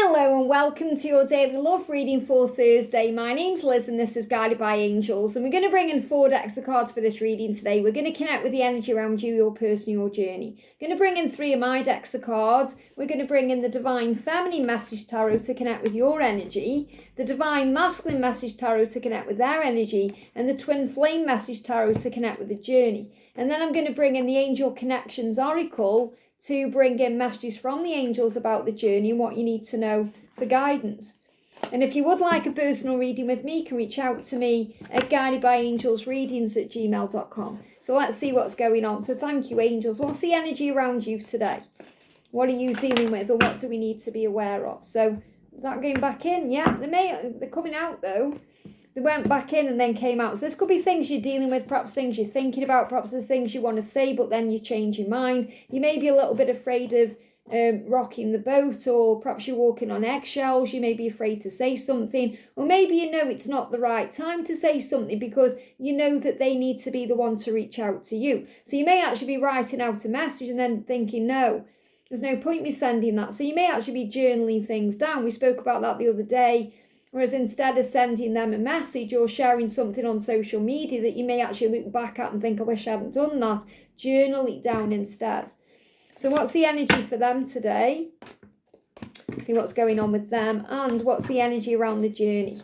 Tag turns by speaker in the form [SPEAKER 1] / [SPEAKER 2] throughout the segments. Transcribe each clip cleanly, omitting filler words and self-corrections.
[SPEAKER 1] Hello and welcome to your daily love reading for Thursday. My name's Liz and this is Guided by Angels, and we're going to bring in 4 decks of cards for this reading today. We're going to connect with the energy around you, your person, your journey. We're going to bring in 3 of my decks of cards. We're going to bring in the Divine Feminine Message Tarot to connect with your energy, the Divine Masculine Message Tarot to connect with their energy, and the Twin Flame Message Tarot to connect with the journey. And then I'm going to bring in the Angel Connections Oracle to bring in messages from the angels about the journey and what you need to know for guidance. And if you would like a personal reading with me, you can reach out to me at guidedbyangelsreadings@gmail.com. So let's see what's going on. So thank you, angels. What's the energy around you today? What are you dealing with, or what do we need to be aware of? So is that going back in? Yeah, they're coming out though. They went back in and then came out. So this could be things you're dealing with, perhaps things you're thinking about, perhaps there's things you want to say, but then you change your mind. You may be a little bit afraid of rocking the boat, or perhaps you're walking on eggshells. You may be afraid to say something, or maybe you know it's not the right time to say something because you know that they need to be the one to reach out to you. So you may actually be writing out a message and then thinking, no, there's no point me sending that. So you may actually be journaling things down. We spoke about that the other day. Whereas instead of sending them a message or sharing something on social media that you may actually look back at and think, I wish I hadn't done that, journal it down instead. So what's the energy for them today? See what's going on with them. And what's the energy around the journey?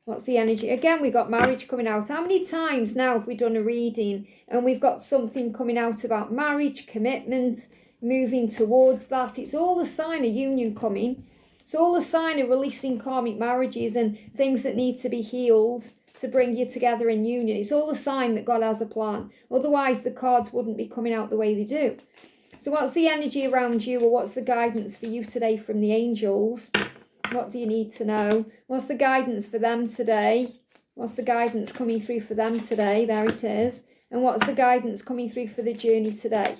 [SPEAKER 1] What's the energy? Again, we've got marriage coming out. How many times now have we done a reading and we've got something coming out about marriage, commitment, moving towards that? It's all a sign of union coming. It's all a sign of releasing karmic marriages and things that need to be healed to bring you together in union. It's all a sign that God has a plan. Otherwise, the cards wouldn't be coming out the way they do. So what's the energy around you, or what's the guidance for you today from the angels? What do you need to know? What's the guidance for them today? What's the guidance coming through for them today? There it is. And what's the guidance coming through for the journey today?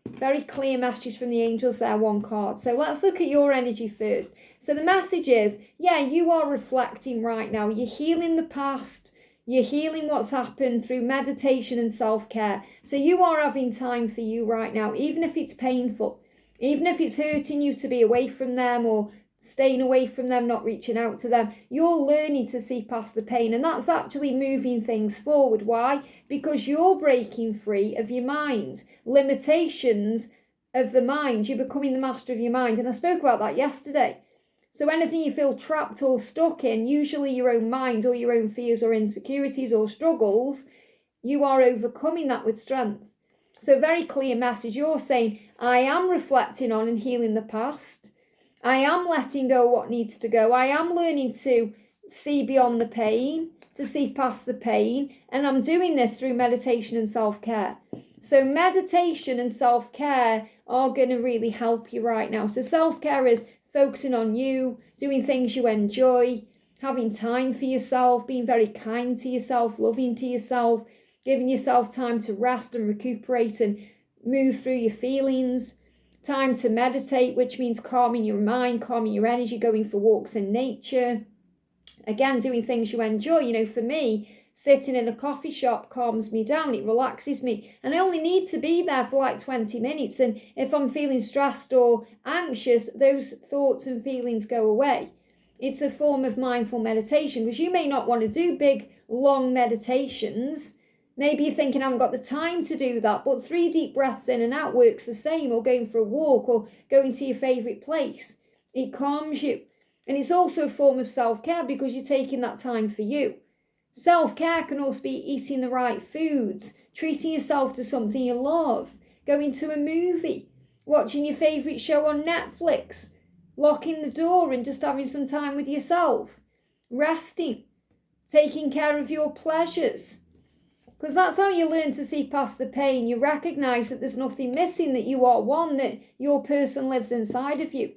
[SPEAKER 1] Very clear messages from the angels there, 1 card. So let's look at your energy first. So the message is, yeah, you are reflecting right now. You're healing the past. You're healing what's happened through meditation and self-care. So you are having time for you right now, even if it's painful, even if it's hurting you to be away from them or staying away from them, not reaching out to them. You're learning to see past the pain, and that's actually moving things forward. Why? Because you're breaking free of your mind, limitations of the mind. You're becoming the master of your mind, and I spoke about that yesterday. So anything you feel trapped or stuck in, usually your own mind or your own fears or insecurities or struggles, you are overcoming that with strength. So very clear message. You're saying, I am reflecting on and healing the past. I am letting go what needs to go. I am learning to see beyond the pain, to see past the pain. And I'm doing this through meditation and self-care. So meditation and self-care are going to really help you right now. So self-care is focusing on you, doing things you enjoy, having time for yourself, being very kind to yourself, loving to yourself, giving yourself time to rest and recuperate and move through your feelings. Time to meditate, which means calming your mind, calming your energy, going for walks in nature. Again, doing things you enjoy. You know, for me, sitting in a coffee shop calms me down. It relaxes me. And I only need to be there for like 20 minutes. And if I'm feeling stressed or anxious, those thoughts and feelings go away. It's a form of mindful meditation, because you may not want to do big, long meditations. Maybe you're thinking, I haven't got the time to do that, but 3 deep breaths in and out works the same, or going for a walk, or going to your favourite place. It calms you. And it's also a form of self-care because you're taking that time for you. Self-care can also be eating the right foods, treating yourself to something you love, going to a movie, watching your favourite show on Netflix, locking the door and just having some time with yourself, resting, taking care of your pleasures. Because that's how you learn to see past the pain. You recognise that there's nothing missing, that you are one, that your person lives inside of you.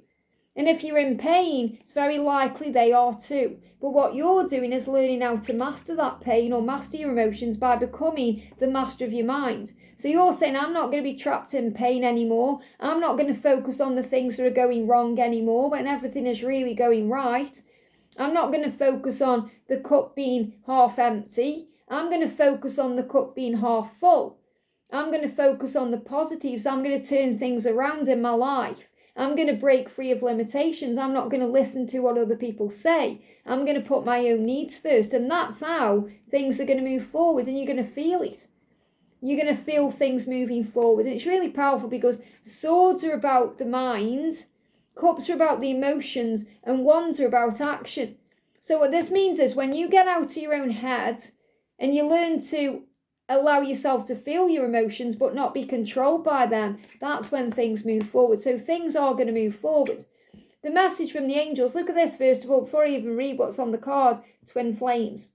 [SPEAKER 1] And if you're in pain, it's very likely they are too. But what you're doing is learning how to master that pain or master your emotions by becoming the master of your mind. So you're saying, I'm not going to be trapped in pain anymore. I'm not going to focus on the things that are going wrong anymore when everything is really going right. I'm not going to focus on the cup being half empty. I'm going to focus on the cup being half full. I'm going to focus on the positives. I'm going to turn things around in my life. I'm going to break free of limitations. I'm not going to listen to what other people say. I'm going to put my own needs first. And that's how things are going to move forward, and you're going to feel it. You're going to feel things moving forward. And it's really powerful because swords are about the mind, cups are about the emotions, and wands are about action. So what this means is when you get out of your own head and you learn to allow yourself to feel your emotions but not be controlled by them, that's when things move forward. So things are going to move forward. The message from the angels, look at this first of all, before I even read what's on the card, twin flames.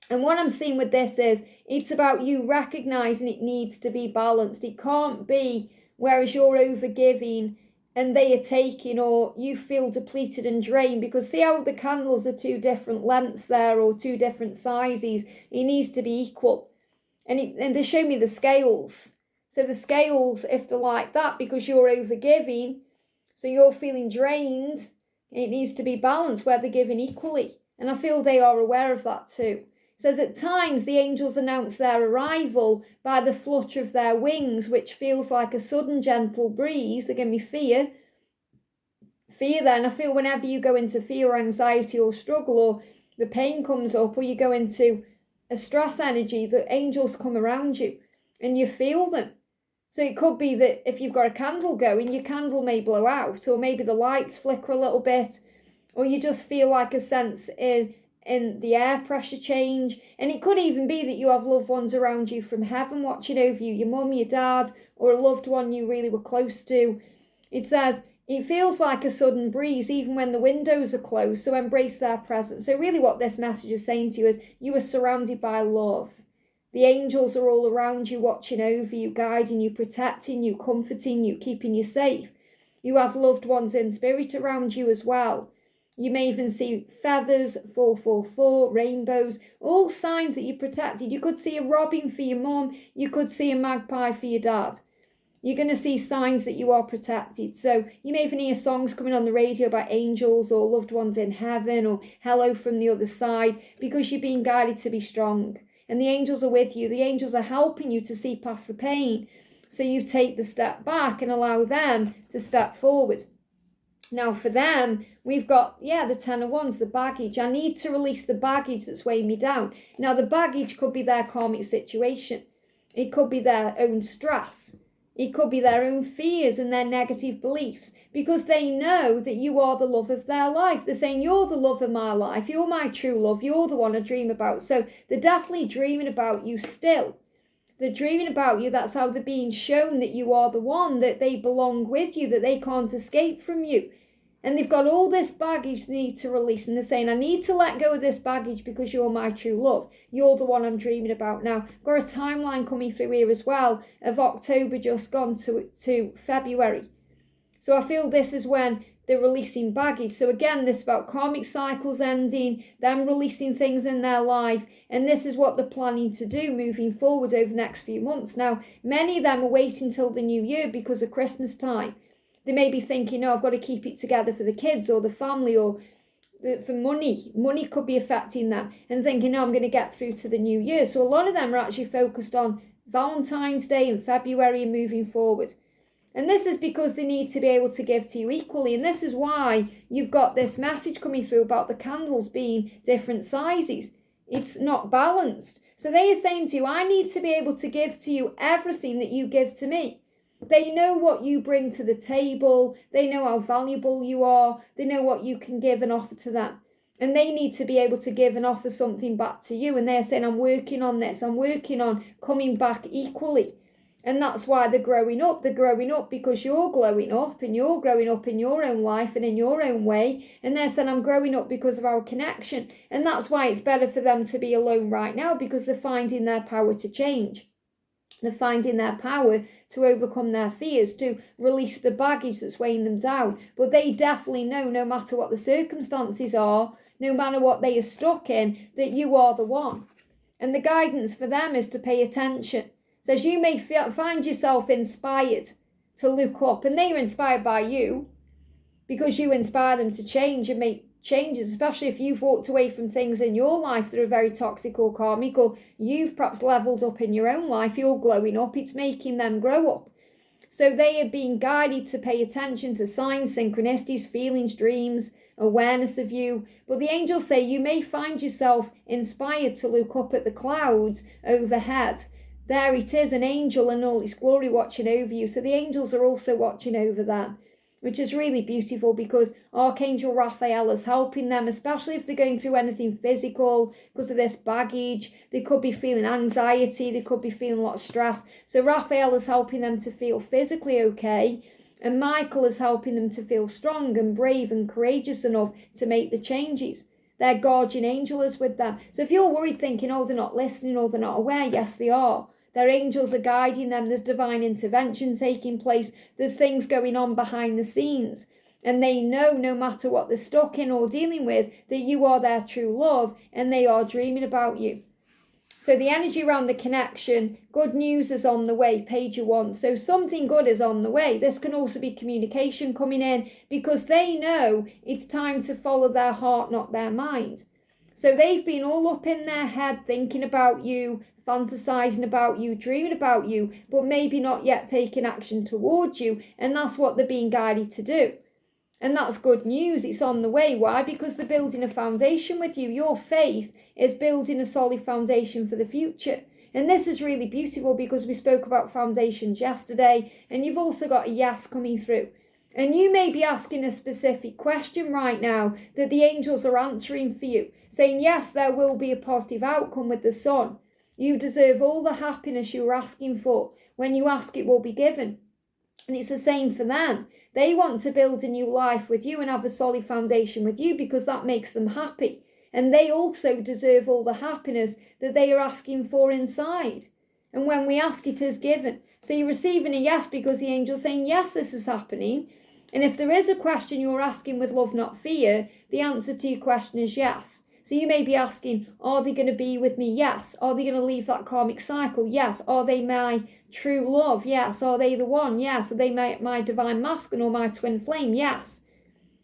[SPEAKER 1] And what I'm seeing with this is it's about you recognizing it needs to be balanced. It can't be whereas you're overgiving and they are taking, or you feel depleted and drained, because see how the candles are two different lengths there or two different sizes. It needs to be equal. And they show me the scales. So the scales, if they're like that because you're overgiving, so you're feeling drained, it needs to be balanced where they're giving equally. And I feel they are aware of that too. It says at times the angels announce their arrival by the flutter of their wings, which feels like a sudden gentle breeze. They give me fear. Fear then, I feel whenever you go into fear or anxiety or struggle, or the pain comes up, or you go into a stress energy, the angels come around you and you feel them. So it could be that if you've got a candle going, your candle may blow out, or maybe the lights flicker a little bit, or you just feel like a sense in the air pressure change. And it could even be that you have loved ones around you from heaven watching over you, your mum, your dad, or a loved one you really were close to. It says, it feels like a sudden breeze even when the windows are closed, so embrace their presence. So really what this message is saying to you is you are surrounded by love. The angels are all around you, watching over you, guiding you, protecting you, comforting you, keeping you safe. You have loved ones in spirit around you as well. You may even see feathers, 444, rainbows, all signs that you're protected. You could see a robin for your mum. You could see a magpie for your dad. You're going to see signs that you are protected. So you may even hear songs coming on the radio about angels or loved ones in heaven or hello from the other side, because you're being guided to be strong. And the angels are with you. The angels are helping you to see past the pain. So you take the step back and allow them to step forward. Now for them, we've got, the 10 of Wands, the baggage. I need to release the baggage that's weighing me down. Now the baggage could be their karmic situation. It could be their own stress. It could be their own fears and their negative beliefs, because they know that you are the love of their life. They're saying, you're the love of my life. You're my true love. You're the one I dream about. So they're definitely dreaming about you still. They're dreaming about you. That's how they're being shown that you are the one, that they belong with you, that they can't escape from you. And they've got all this baggage they need to release. And they're saying, I need to let go of this baggage because you're my true love. You're the one I'm dreaming about now. Got a timeline coming through here as well of October just gone to February. So I feel this is when they're releasing baggage. So again, this is about karmic cycles ending, them releasing things in their life. And this is what they're planning to do moving forward over the next few months. Now, many of them are waiting till the new year because of Christmas time. They may be thinking, I've got to keep it together for the kids or the family or for money. Money could be affecting them, and thinking, I'm going to get through to the new year. So a lot of them are actually focused on Valentine's Day in February and moving forward. And this is because they need to be able to give to you equally. And this is why you've got this message coming through about the candles being different sizes. It's not balanced. So they are saying to you, I need to be able to give to you everything that you give to me. They know what you bring to the table. They know how valuable you are. They know what you can give and offer to them. And they need to be able to give and offer something back to you. And they're saying, I'm working on this. I'm working on coming back equally. And that's why they're growing up. They're growing up because you're growing up, and you're growing up in your own life and in your own way. And they're saying, I'm growing up because of our connection. And that's why it's better for them to be alone right now, because they're finding their power to change. They're finding their power to overcome their fears, to release the baggage that's weighing them down. But they definitely know, no matter what the circumstances are, no matter what they are stuck in, that you are the one. And the guidance for them is to pay attention. It says you may find yourself inspired to look up, and they are inspired by you because you inspire them to change and make changes, especially if you've walked away from things in your life that are very toxic or karmic, or you've perhaps leveled up in your own life. You're glowing up. It's making them grow up. So they are being guided to pay attention to signs, synchronicities, feelings, dreams, awareness of you. But the angels say you may find yourself inspired to look up at the clouds overhead. There it is, an angel in all its glory watching over you. So the angels are also watching over them, which is really beautiful, because Archangel Raphael is helping them, especially if they're going through anything physical because of this baggage. They could be feeling anxiety, they could be feeling a lot of stress. So Raphael is helping them to feel physically okay, and Michael is helping them to feel strong and brave and courageous enough to make the changes. Their guardian angel is with them. So if you're worried thinking, oh, they're not listening or they're not aware, yes, they are. Their angels are guiding them. There's divine intervention taking place. There's things going on behind the scenes. And they know, no matter what they're stuck in or dealing with, that you are their true love and they are dreaming about you. So the energy around the connection, good news is on the way, page 1. So something good is on the way. This can also be communication coming in, because they know it's time to follow their heart, not their mind. So they've been all up in their head thinking about you, fantasizing about you, dreaming about you, but maybe not yet taking action towards you. And that's what they're being guided to do. And that's good news. It's on the way. Why? Because they're building a foundation with you. Your faith is building a solid foundation for the future. And this is really beautiful, because we spoke about foundations yesterday, and you've also got a yes coming through. And you may be asking a specific question right now that the angels are answering for you, saying, yes, there will be a positive outcome with the sun. You deserve all the happiness you're asking for. When you ask, it will be given. And it's the same for them. They want to build a new life with you and have a solid foundation with you, because that makes them happy. And they also deserve all the happiness that they are asking for inside. And when we ask, it is given. So you're receiving a yes because the angel's saying, yes, this is happening. And if there is a question you're asking with love, not fear, the answer to your question is yes. So you may be asking, are they going to be with me? Yes. Are they going to leave that karmic cycle? Yes. Are they my true love? Yes. Are they the one? Yes. Are they my divine masculine or my twin flame? Yes.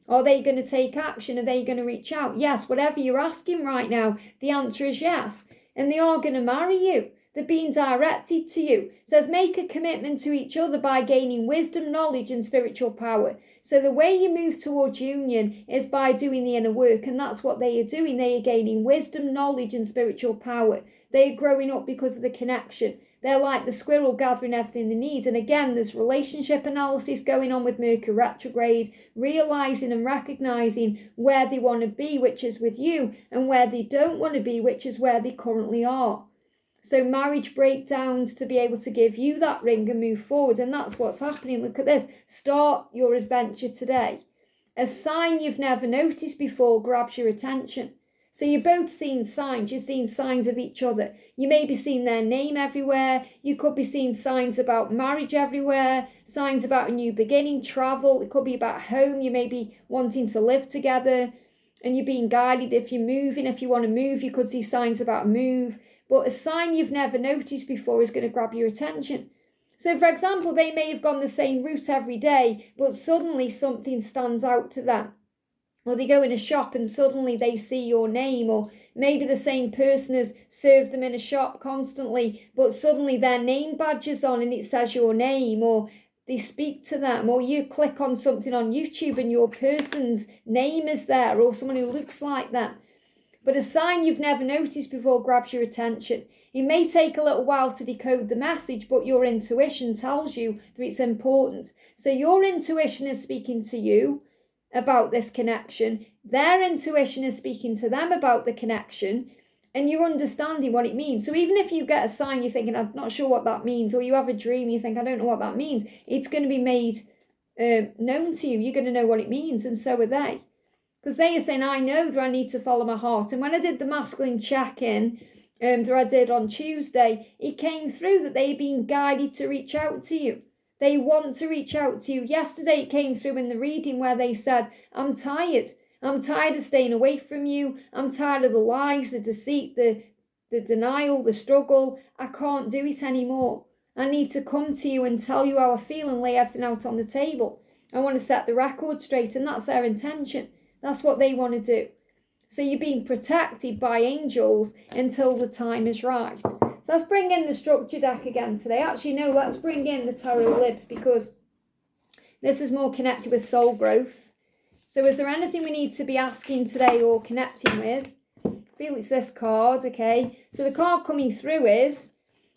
[SPEAKER 1] Are they going to take action? Are they going to reach out? Yes. Whatever you're asking right now, the answer is yes. And they are going to marry you. They're being directed to you. It says, make a commitment to each other by gaining wisdom, knowledge, and spiritual power. So the way you move towards union is by doing the inner work, and that's what they are doing. They are gaining wisdom, knowledge, and spiritual power. They are growing up because of the connection. They're like the squirrel gathering everything they need. And again, there's relationship analysis going on with Mercury retrograde, realizing and recognizing where they want to be, which is with you, and where they don't want to be, which is where they currently are. So marriage breakdowns to be able to give you that ring and move forward. And that's what's happening. Look at this. Start your adventure today. A sign you've never noticed before grabs your attention. So you're both seeing signs. You're seeing signs of each other. You may be seeing their name everywhere. You could be seeing signs about marriage everywhere. Signs about a new beginning, travel. It could be about home. You may be wanting to live together. And you're being guided if you're moving. If you want to move, you could see signs about a move. But a sign you've never noticed before is going to grab your attention. So, for example, they may have gone the same route every day, but suddenly something stands out to them. Or they go in a shop and suddenly they see your name, or maybe the same person has served them in a shop constantly, but suddenly their name badge is on and it says your name, or they speak to them, or you click on something on YouTube and your person's name is there, or someone who looks like them. But a sign you've never noticed before grabs your attention. It may take a little while to decode the message, but your intuition tells you that it's important. So your intuition is speaking to you about this connection. Their intuition is speaking to them about the connection, and you're understanding what it means. So even if you get a sign, you're thinking, I'm not sure what that means, or you have a dream, you think, I don't know what that means, it's going to be made known to you. You're going to know what it means, and so are they. Because they are saying, I know that I need to follow my heart. And when I did the masculine check-in that I did on Tuesday, it came through that they're being guided to reach out to you. They want to reach out to you. Yesterday it came through in the reading where they said, I'm tired. I'm tired of staying away from you. I'm tired of the lies, the deceit, the denial, the struggle. I can't do it anymore. I need to come to you and tell you how I feel and lay everything out on the table. I want to set the record straight, and that's their intention. That's what they want to do. So you're being protected by angels until the time is right. So let's bring in the structure deck again today. Actually, no, let's bring in the Tarot-Libs, because this is more connected with soul growth. So is there anything we need to be asking today or connecting with? I feel it's this card, okay? So the card coming through is,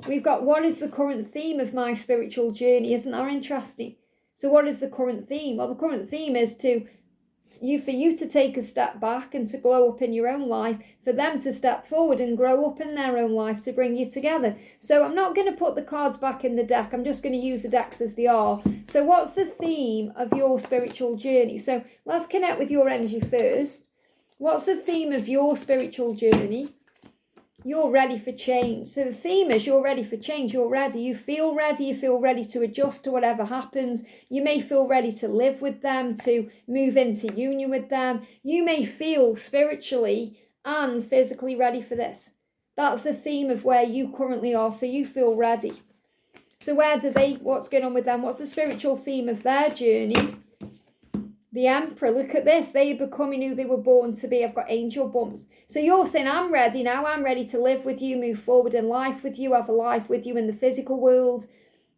[SPEAKER 1] we've got, what is the current theme of my spiritual journey? Isn't that interesting? So what is the current theme? Well, the current theme is for you to take a step back and to glow up in your own life, for them to step forward and grow up in their own life to bring you together. So I'm not going to put the cards back in the deck. I'm just going to use the decks as they are. So what's the theme of your spiritual journey? So let's connect with your energy first. What's the theme of your spiritual journey? You're ready for change. So the theme is you're ready for change. You're ready. You feel ready to adjust to whatever happens. You may feel ready to live with them, to move into union with them. You may feel spiritually and physically ready for this. That's the theme of where you currently are. So you feel ready. So what's going on with them? What's the spiritual theme of their journey? The Emperor, look at this. They are becoming who they were born to be. I've got angel bumps. So you're saying, I'm ready now. I'm ready to live with you, move forward in life with you, have a life with you in the physical world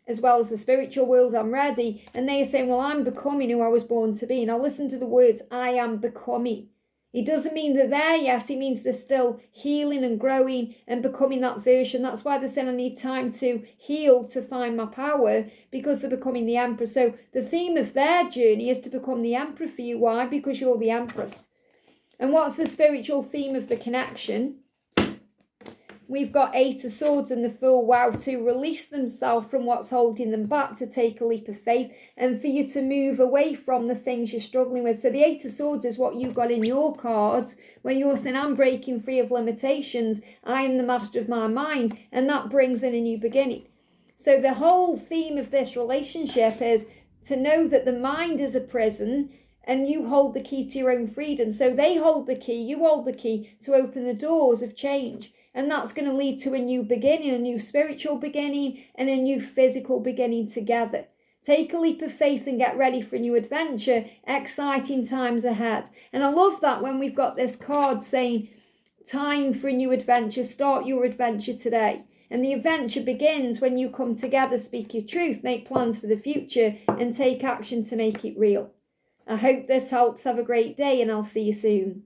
[SPEAKER 1] as well as the spiritual world. I'm ready. And they are saying, well, I'm becoming who I was born to be. Now listen to the words, I am becoming. It doesn't mean they're there yet. It means they're still healing and growing and becoming that version. That's why they're saying I need time to heal to find my power, because they're becoming the Emperor. So the theme of their journey is to become the Emperor for you. Why? Because you're the Empress. And what's the spiritual theme of the connection? We've got Eight of Swords and the Fool. Wow, to release themselves from what's holding them back, to take a leap of faith, and for you to move away from the things you're struggling with. So the Eight of Swords is what you've got in your cards, where you're saying, I'm breaking free of limitations. I am the master of my mind. And that brings in a new beginning. So the whole theme of this relationship is to know that the mind is a prison, and you hold the key to your own freedom. So they hold the key, you hold the key to open the doors of change. And that's going to lead to a new beginning, a new spiritual beginning, and a new physical beginning together. Take a leap of faith and get ready for a new adventure. Exciting times ahead. And I love that when we've got this card saying, time for a new adventure. Start your adventure today. And the adventure begins when you come together, speak your truth, make plans for the future, and take action to make it real. I hope this helps. Have a great day, and I'll see you soon.